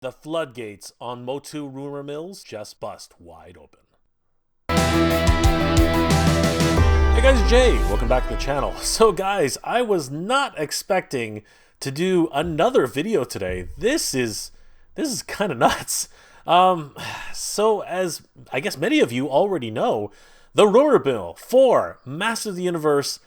The floodgates on MOTU rumor mills just bust wide open. Hey guys, Jay, welcome back to the channel. So guys, I was not expecting to do another video today. This is kind of nuts. So as I guess many of you already know, the rumor mill for Masters of the Universe,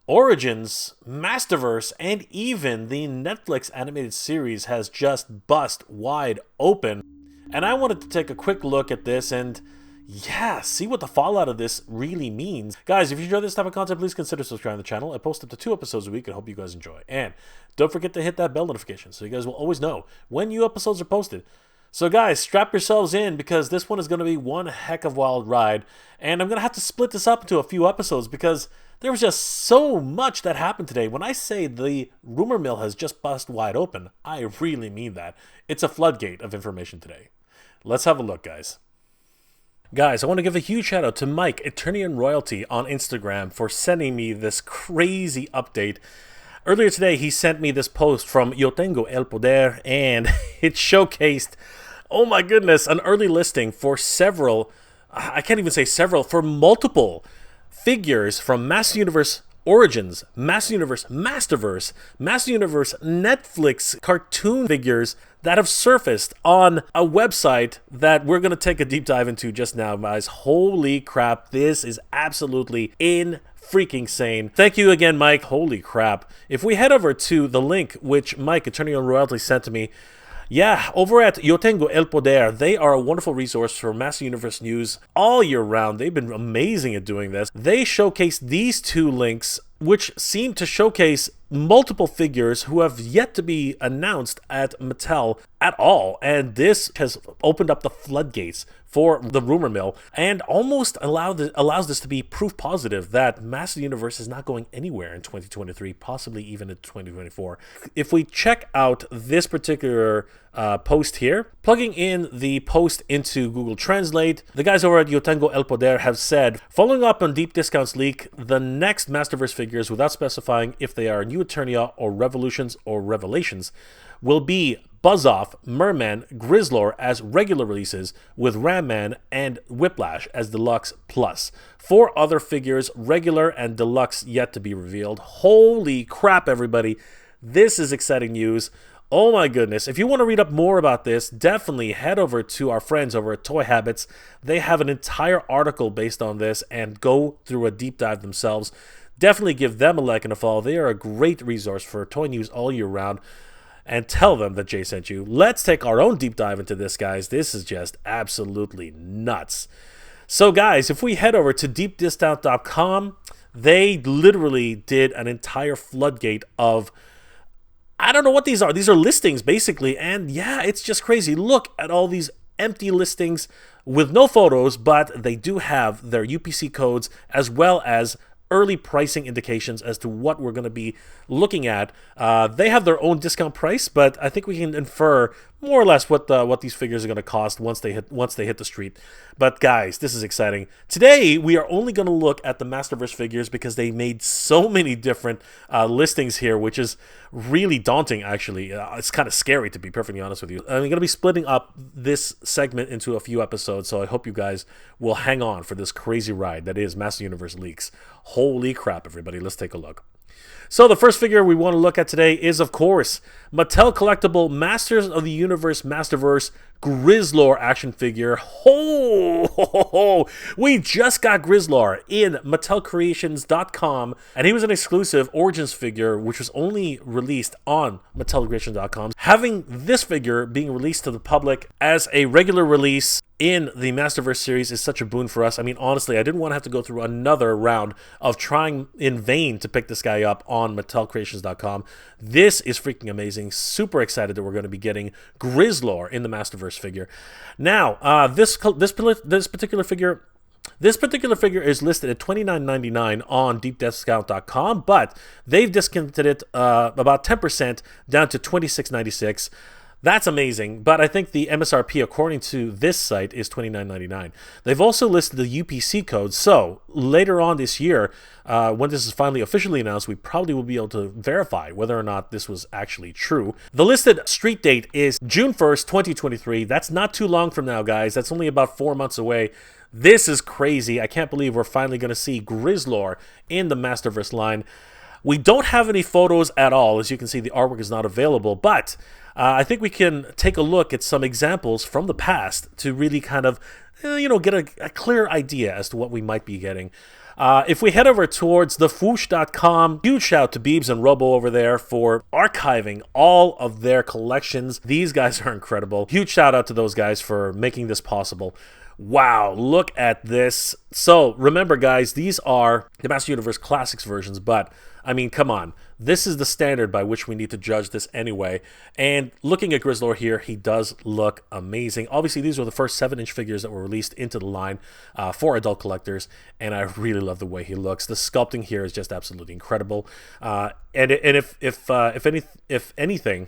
Origins, Masterverse, and even the Netflix animated series has just bust wide open. And I wanted to take a quick look at this and see what the fallout of this really means. Guys, if you enjoy this type of content, please consider subscribing to the channel. I post up to 2 episodes a week and hope you guys enjoy. And don't forget to hit that bell notification so you guys will always know when new episodes are posted. So guys, strap yourselves in because this one is going to be one heck of a wild ride. And I'm going to have to split this up into a few episodes because there was just so much that happened today. When I say the rumor mill has just bust wide open, I really mean that. It's a floodgate of information today. Let's have a look, guys. Guys, I want to give a huge shout out to Mike, Eternian Royalty on Instagram for sending me this crazy update. Earlier today, he sent me this post from Yo Tengo el Poder, and it showcased, oh my goodness, an early listing for several, I can't even say several, for multiple figures from Masters Universe Origins, Masters Universe Masterverse, Masters Universe Netflix cartoon figures that have surfaced on a website that we're going to take a deep dive into just now, guys. Holy crap, this is absolutely freaking sane. Thank you again, Mike. Holy crap. If we head over to the link which Mike, Attorney on Royalty, sent to me, over at Yo Tengo el Poder, they are a wonderful resource for Master Universe news all year round. They've been amazing at doing this. They showcase these 2 links, which seem to showcase multiple figures who have yet to be announced at Mattel at all. And this has opened up the floodgates for the rumor mill and almost allows this to be proof positive that Master Universe is not going anywhere in 2023, possibly even in 2024. If we check out this particular post here, plugging in the post into Google Translate, the guys over at Yo Tengo el Poder have said, following up on Deep Discounts leak, the next Masterverse figures, without specifying if they are New Eternia or Revolutions or Revelations, will be Buzz-Off, Merman, Grizzlor as regular releases, with Ram Man and Whiplash as Deluxe Plus. 4 other figures, regular and deluxe, yet to be revealed. Holy crap, everybody. This is exciting news. Oh my goodness. If you want to read up more about this, definitely head over to our friends over at Toy Habits. They have an entire article based on this and go through a deep dive themselves. Definitely give them a like and a follow. They are a great resource for toy news all year round. And tell them that Jay sent you. Let's take our own deep dive into this, guys. This is just absolutely nuts. So, guys, if we head over to deepdiscount.com, they literally did an entire floodgate of, I don't know what these are. These are listings, basically. And yeah, it's just crazy. Look at all these empty listings with no photos, but they do have their UPC codes as well as early pricing indications as to what we're going to be looking at. They have their own discount price, but I think we can infer more or less what these figures are going to cost once they hit the street. But guys, this is exciting. Today we are only going to look at the Masterverse figures because they made so many different listings here, which is really daunting. Actually, it's kind of scary, to be perfectly honest with you. I'm going to be splitting up this segment into a few episodes, so I hope you guys will hang on for this crazy ride that is Master Universe Leaks. Holy crap, everybody! Let's take a look. So the first figure we want to look at today is, of course, Mattel Collectible Masters of the Universe Masterverse Grizzlor action figure. We just got Grizzlor in MattelCreations.com, and he was an exclusive Origins figure, which was only released on MattelCreations.com. Having this figure being released to the public as a regular release in the Masterverse series is such a boon for us. I mean, honestly, I didn't want to have to go through another round of trying in vain to pick this guy up on MattelCreations.com. This is freaking amazing. Super excited that we're going to be getting Grizzlor in the Masterverse figure. Now, this particular figure is listed at $29.99 on deepdiscount.com, but they've discounted it about 10% down to $26.96. That's amazing, but I think the MSRP, according to this site, is $29.99. They've also listed the UPC code, so later on this year, when this is finally officially announced, we probably will be able to verify whether or not this was actually true. The listed street date is June 1st, 2023. That's not too long from now, guys. That's only about 4 months away. This is crazy. I can't believe we're finally going to see Grizzlor in the Masterverse line. We don't have any photos at all. As you can see, the artwork is not available, but I think we can take a look at some examples from the past to really kind of, get a clear idea as to what we might be getting. If we head over towards thefoosh.com, huge shout out to Beebs and Robo over there for archiving all of their collections. These guys are incredible. Huge shout out to those guys for making this possible. Wow, look at this. So remember, guys, these are the Master Universe Classics versions, but I mean, come on. This is the standard by which we need to judge this anyway. And looking at Grizzlor here, he does look amazing. Obviously, these were the first 7-inch figures that were released into the line for adult collectors, and I really love the way he looks. The sculpting here is just absolutely incredible. And if anything,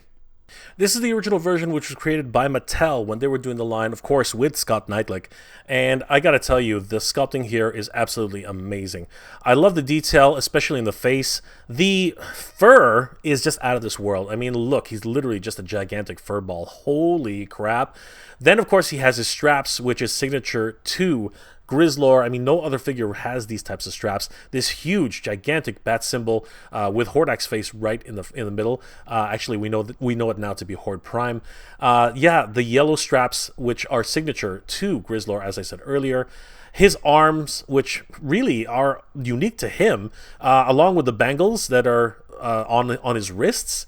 this is the original version, which was created by Mattel when they were doing the line, of course, with Scott Knightlick. And I gotta tell you, the sculpting here is absolutely amazing. I love the detail, especially in the face. The fur is just out of this world. I mean, look, he's literally just a gigantic fur ball. Holy crap. Then, of course, he has his straps, which is signature to Grizzlor. I mean, no other figure has these types of straps. This huge, gigantic bat symbol with Hordak's face right in the middle. Actually, we know it now to be Horde Prime. Yeah, the yellow straps, which are signature to Grizzlor, as I said earlier. His arms, which really are unique to him, along with the bangles that are on his wrists,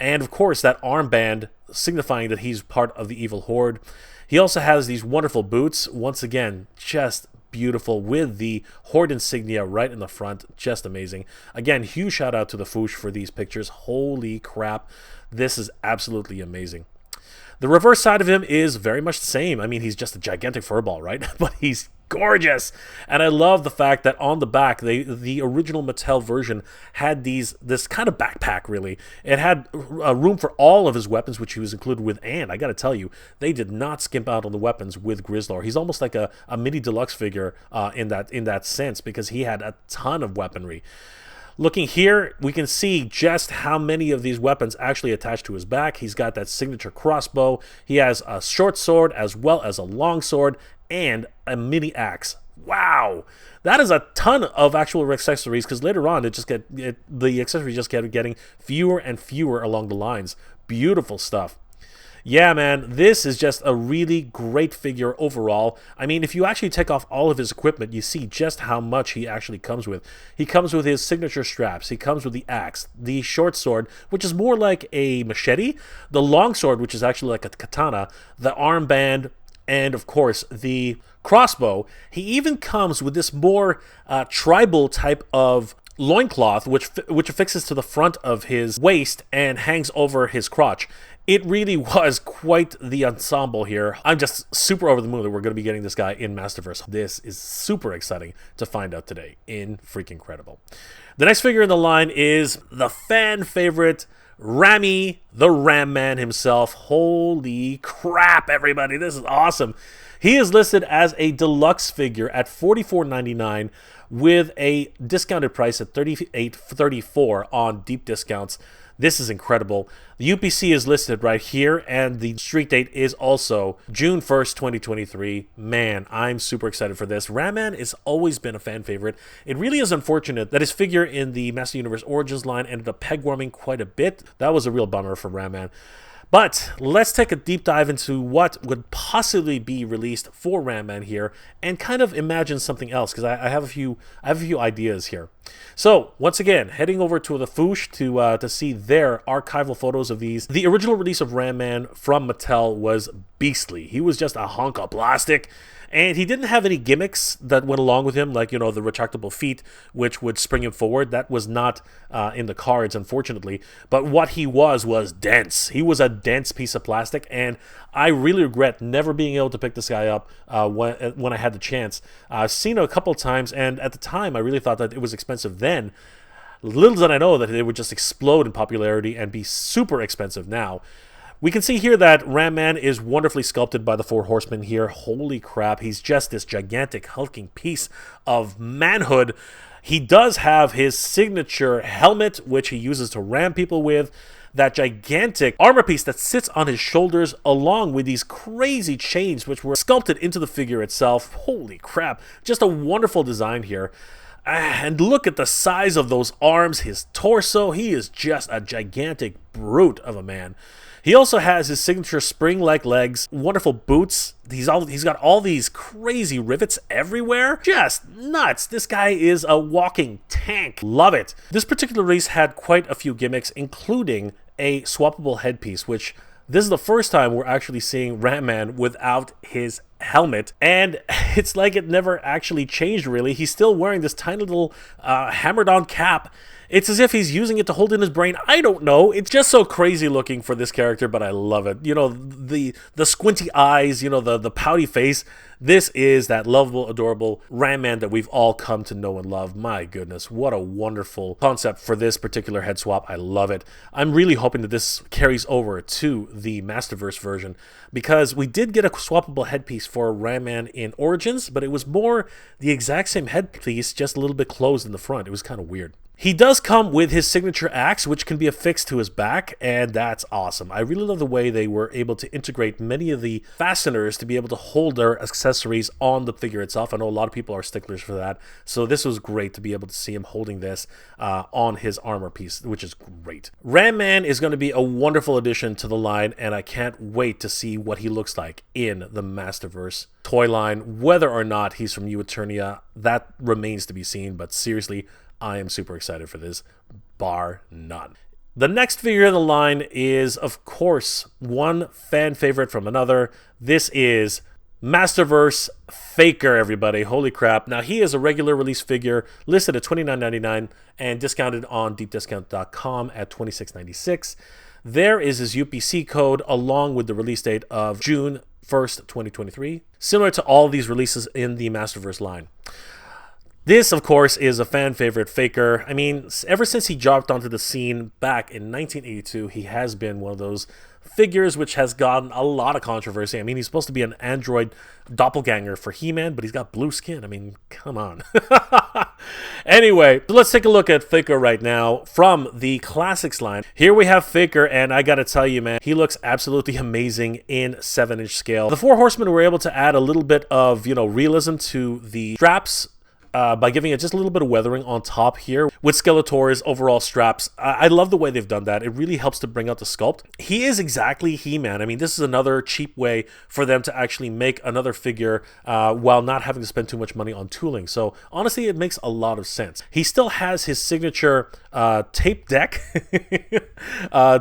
and of course that armband signifying that he's part of the evil horde. He also has these wonderful boots, once again, just beautiful, with the Horde insignia right in the front, just amazing. Again, huge shout out to the Foosh for these pictures. Holy crap, this is absolutely amazing. The reverse side of him is very much the same. I mean, he's just a gigantic furball, right? But he's gorgeous, and I love the fact that on the back, the original Mattel version had this kind of backpack. Really, it had room for all of his weapons, which he was included with. And I got to tell you, they did not skimp out on the weapons with Grizzlor. He's almost like a mini deluxe figure in that sense, because he had a ton of weaponry. Looking here, we can see just how many of these weapons actually attach to his back. He's got that signature crossbow. He has a short sword as well as a long sword and a mini axe. Wow, that is a ton of actual accessories, because later on the accessories just kept getting fewer and fewer along the lines. Beautiful stuff. Yeah, man, this is just a really great figure overall. I mean, if you actually take off all of his equipment, you see just how much he actually comes with. He comes with his signature straps. He comes with the axe, the short sword, which is more like a machete, the long sword, which is actually like a katana, the armband, and of course the crossbow. He even comes with this more tribal type of loincloth, which affixes to the front of his waist and hangs over his crotch. It really was quite the ensemble here. I'm just super over the moon that we're going to be getting this guy in Masterverse. This is super exciting to find out today. Freaking incredible. The next figure in the line is the fan favorite, Rami, the Ram Man himself. Holy crap, everybody. This is awesome. He is listed as a deluxe figure at $44.99 with a discounted price at $38.34 on deep discounts. This is incredible. The UPC is listed right here, and the street date is also June 1st, 2023. Man, I'm super excited for this. Ram-Man has always been a fan favorite. It really is unfortunate that his figure in the Master Universe Origins line ended up peg-warming quite a bit. That was a real bummer for Ram-Man. But let's take a deep dive into what would possibly be released for Ram-Man here, and kind of imagine something else, because I have a few ideas here. So once again, heading over to the Foosh to see their archival photos of these. The original release of Ram-Man from Mattel was beastly. He was just a hunk of plastic. And he didn't have any gimmicks that went along with him, like, the retractable feet, which would spring him forward. That was not in the cards, unfortunately. But what he was dense. He was a dense piece of plastic, and I really regret never being able to pick this guy up when I had the chance. I've seen it a couple of times, and at the time, I really thought that it was expensive then. Little did I know that it would just explode in popularity and be super expensive now. We can see here that Ram Man is wonderfully sculpted by the Four Horsemen here. Holy crap, he's just this gigantic hulking piece of manhood. He does have his signature helmet, which he uses to ram people with. That gigantic armor piece that sits on his shoulders, along with these crazy chains which were sculpted into the figure itself. Holy crap, just a wonderful design here. And look at the size of those arms, his torso. He is just a gigantic brute of a man. He also has his signature spring-like legs, wonderful boots. He's got all these crazy rivets everywhere. Just nuts. This guy is a walking tank. Love it. This particular release had quite a few gimmicks, including a swappable headpiece, which this is the first time we're actually seeing Ram Man without his helmet, and it's like it never actually changed really. He's still wearing this tiny little hammered on cap. It's as if he's using it to hold in his brain. I don't know. It's just so crazy looking for this character, but I love it. You know, the squinty eyes, you know, the pouty face. This is that lovable, adorable Ram Man that we've all come to know and love. My goodness, what a wonderful concept for this particular head swap. I love it. I'm really hoping that this carries over to the Masterverse version, because we did get a swappable headpiece for Ram Man in Origins, but it was more the exact same headpiece, just a little bit closed in the front. It was kind of weird. He does come with his signature axe, which can be affixed to his back, and that's awesome. I really love the way they were able to integrate many of the fasteners to be able to hold their accessories on the figure itself. I know a lot of people are sticklers for that, so this was great to be able to see him holding this on his armor piece, which is great. Ram Man is going to be a wonderful addition to the line, and I can't wait to see what he looks like in the Masterverse toy line. Whether or not he's from Yo Tengo, that remains to be seen, but seriously, I am super excited for this, bar none. The next figure in the line is, of course, one fan favorite from another. This is Masterverse Faker, everybody. Holy crap. Now, he is a regular release figure listed at $29.99 and discounted on deepdiscount.com at $26.96. There is his UPC code along with the release date of June 1st, 2023, similar to all these releases in the Masterverse line. This, of course, is a fan favorite Faker. I mean, ever since he dropped onto the scene back in 1982, he has been one of those figures which has gotten a lot of controversy. I mean, he's supposed to be an android doppelganger for He-Man, but he's got blue skin. I mean, come on. Anyway, let's take a look at Faker right now from the Classics line. Here we have Faker, and I gotta tell you, man, he looks absolutely amazing in 7-inch scale. The Four Horsemen were able to add a little bit of, you know, realism to the straps, by giving it just a little bit of weathering on top here with Skeletor's overall straps. I love the way they've done that. It really helps to bring out the sculpt. He is exactly He-Man. I mean, this is another cheap way for them to actually make another figure while not having to spend too much money on tooling. So honestly, it makes a lot of sense. He still has his signature tape deck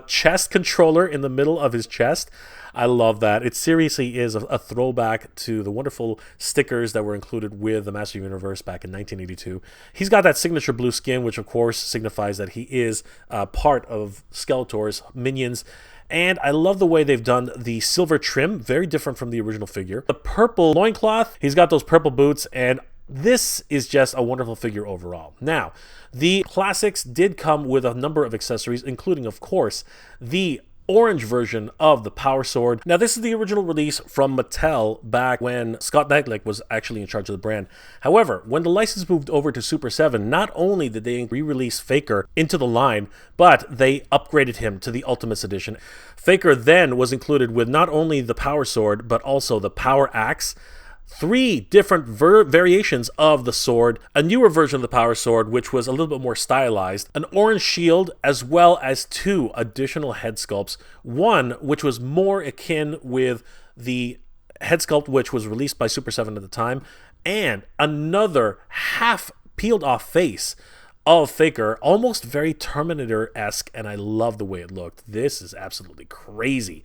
chest controller in the middle of his chest. I love that. It seriously is a throwback to the wonderful stickers that were included with the Master Universe back in 1982. He's got that signature blue skin, which of course signifies that he is part of Skeletor's minions. And I love the way they've done the silver trim, very different from the original figure. The purple loincloth, he's got those purple boots, and this is just a wonderful figure overall. Now, the Classics did come with a number of accessories, including, of course, the orange version of the Power Sword. Now, this is the original release from Mattel back when Scott Knightley was actually in charge of the brand. However, when the license moved over to Super 7, not only did they re-release Faker into the line, but they upgraded him to the Ultimates Edition. Faker then was included with not only the Power Sword, but also the Power Axe, 3 different variations of the sword, a newer version of the Power Sword, which was a little bit more stylized, an orange shield, as well as 2 additional head sculpts. One, which was more akin with the head sculpt which was released by Super 7 at the time, and another half peeled off face of Faker, almost very Terminator-esque, and I love the way it looked. This is absolutely crazy.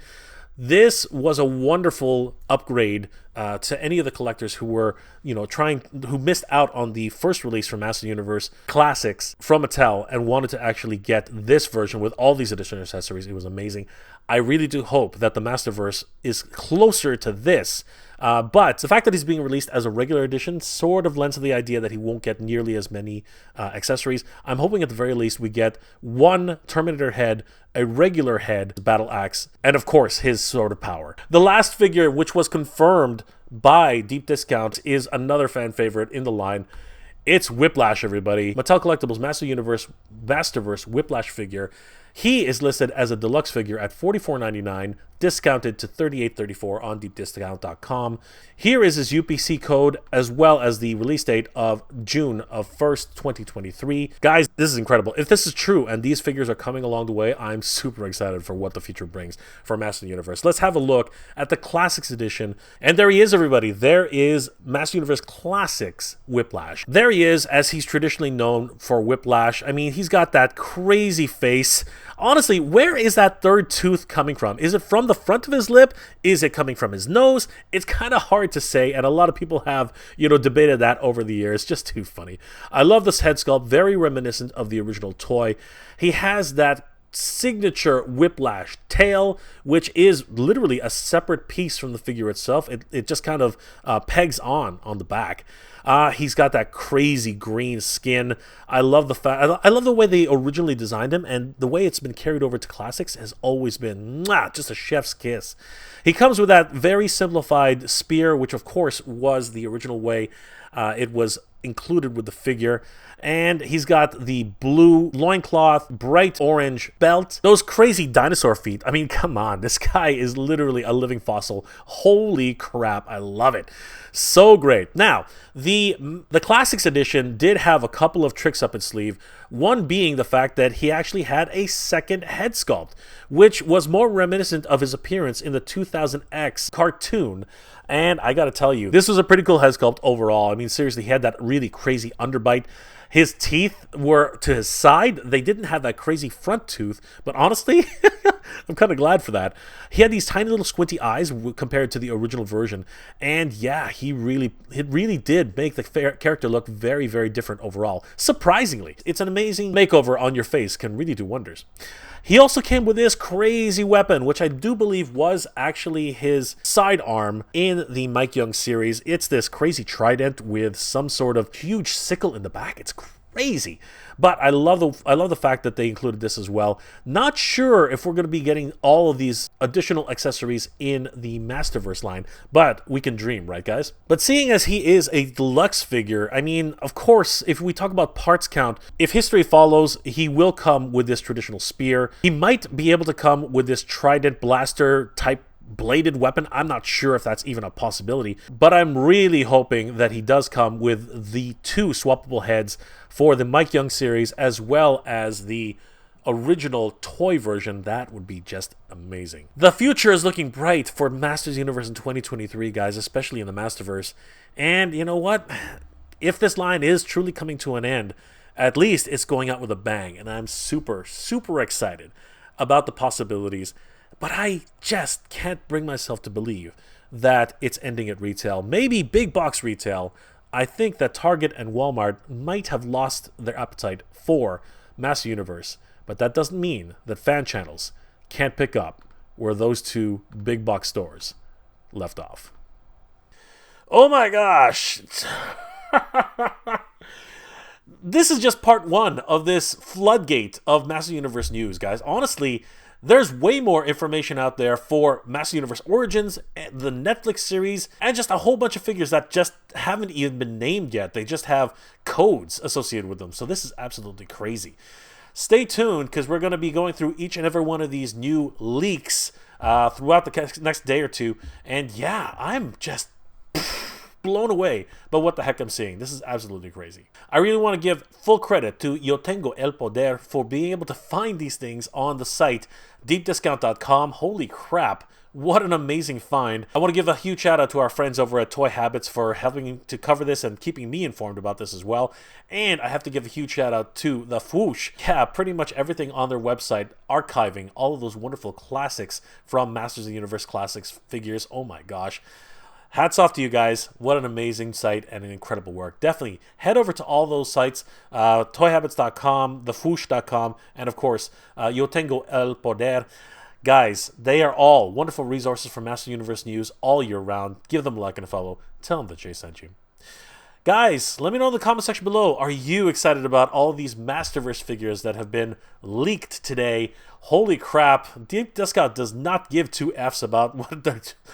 This was a wonderful upgrade to any of the collectors who were, you know, who missed out on the first release from Master Universe Classics from Mattel and wanted to actually get this version with all these additional accessories. It was amazing. I really do hope that the Masterverse is closer to this. But the fact that he's being released as a regular edition sort of lends to the idea that he won't get nearly as many accessories. I'm hoping at the very least we get one Terminator head, a regular head, battle axe, and of course his sword of power. The last figure, which was confirmed by Deep Discount, is another fan favorite in the line. It's Whiplash, everybody. Mattel Collectibles Masterverse Whiplash figure. He is listed as a deluxe figure at $44.99, discounted to $38.34 on deepdiscount.com. Here is his UPC code, as well as the release date of June of 1st, 2023. Guys, this is incredible. If this is true and these figures are coming along the way, I'm super excited for what the future brings for Master of the Universe. Let's have a look at the Classics edition. And there he is, everybody. There is Master Universe Classics Whiplash. There he is, as he's traditionally known for Whiplash. I mean, he's got that crazy face. Honestly, where is that third tooth coming from? Is it from the front of his lip? Is it coming from his nose? It's kind of hard to say, and a lot of people have, debated that over the years. Just too funny. I love this head sculpt, very reminiscent of the original toy. He has that signature Whiplash tail, which is literally a separate piece from the figure itself. It just kind of pegs on the back. He's got that crazy green skin. I love the way they originally designed him, and the way it's been carried over to Classics has always been just a chef's kiss. He comes with that very simplified spear, which of course was the original way it was included with the figure. And he's got the blue loincloth, bright orange belt, those crazy dinosaur feet. I mean, come on, this guy is literally a living fossil. Holy crap, I love it. So great. Now, the Classics edition did have a couple of tricks up its sleeve, one being the fact that he actually had a second head sculpt, which was more reminiscent of his appearance in the 2000X cartoon. And I gotta tell you, this was a pretty cool head sculpt overall. I mean, seriously, he had that really crazy underbite. His teeth were to his side. They didn't have that crazy front tooth, but honestly, I'm kind of glad for that. He had these tiny little squinty eyes compared to the original version, and yeah, it really did make the character look very, very different overall. Surprisingly, it's an amazing makeover on your face, can really do wonders. He also came with this crazy weapon, which I do believe was actually his sidearm in the Mike Young series. It's this crazy trident with some sort of huge sickle in the back. It's crazy. But I love the fact that they included this as well. Not sure if we're going to be getting all of these additional accessories in the Masterverse line, but we can dream, right, guys? But seeing as he is a deluxe figure, I mean, of course, if we talk about parts count, if history follows, he will come with this traditional spear. He might be able to come with this trident blaster type bladed weapon. I'm not sure if that's even a possibility, but I'm really hoping that he does come with the two swappable heads for the Mike Young series, as well as the original toy version. That would be just amazing. The future is looking bright for Masters Universe in 2023, guys, especially in the Masterverse. And you know what? If this line is truly coming to an end, at least it's going out with a bang, and I'm super, super excited about the possibilities. But I just can't bring myself to believe that it's ending at retail. Maybe big box retail. I think that Target and Walmart might have lost their appetite for Master Universe. But that doesn't mean that fan channels can't pick up where those two big box stores left off. Oh my gosh! This is just part one of this floodgate of Master Universe news, guys. Honestly, there's way more information out there for Master Universe Origins, the Netflix series, and just a whole bunch of figures that just haven't even been named yet. They just have codes associated with them. So this is absolutely crazy. Stay tuned, because we're going to be going through each and every one of these new leaks throughout the next day or two. And yeah, I'm just blown away by what the heck I'm seeing. This is absolutely crazy. I really want to give full credit to Yo Tengo el Poder for being able to find these things on the site, deepdiscount.com. Holy crap, what an amazing find. I want to give a huge shout out to our friends over at Toy Habits for helping to cover this and keeping me informed about this as well. And I have to give a huge shout out to the Fwoosh. Yeah, pretty much everything on their website, archiving all of those wonderful classics from Masters of the Universe Classics figures. Oh my gosh. Hats off to you guys. What an amazing site and an incredible work. Definitely head over to all those sites, toyhabits.com, thefwoosh.com, and of course, Yo Tengo el Poder. Guys, they are all wonderful resources for Master Universe news all year round. Give them a like and a follow. Tell them that Jay sent you. Guys, let me know in the comment section below. Are you excited about all these Masterverse figures that have been leaked today? Holy crap. Deep Discount does not give two Fs about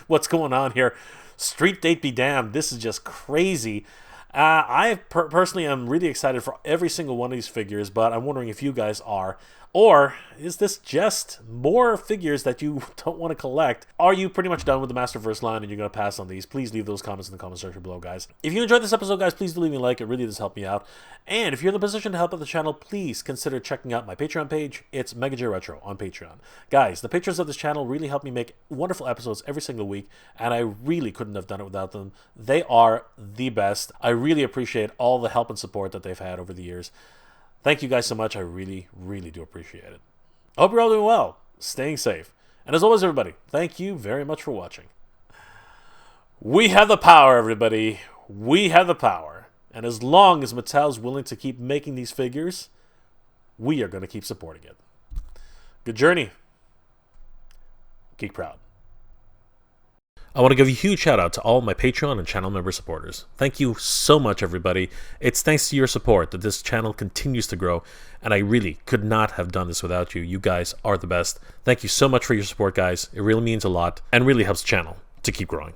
what's going on here. Street date be damned. This is just crazy. I personally am really excited for every single one of these figures, but I'm wondering if you guys are. Or is this just more figures that you don't want to collect? Are you pretty much done with the Masterverse line and you're going to pass on these? Please leave those comments in the comment section below, guys. If you enjoyed this episode, guys, please do leave me a like. It really does help me out. And if you're in the position to help out the channel, please consider checking out my Patreon page. It's MegaJRetro on Patreon. Guys, the patrons of this channel really help me make wonderful episodes every single week, and I really couldn't have done it without them. They are the best. I really appreciate all the help and support that they've had over the years. Thank you guys so much. I really, really do appreciate it. I hope you're all doing well, staying safe. And as always, everybody, thank you very much for watching. We have the power, everybody. We have the power. And as long as Mattel's willing to keep making these figures, we are going to keep supporting it. Good journey. Geek proud. I want to give a huge shout out to all my Patreon and channel member supporters. Thank you so much, everybody. It's thanks to your support that this channel continues to grow, and I really could not have done this without you. You guys are the best. Thank you so much for your support, guys. It really means a lot and really helps the channel to keep growing.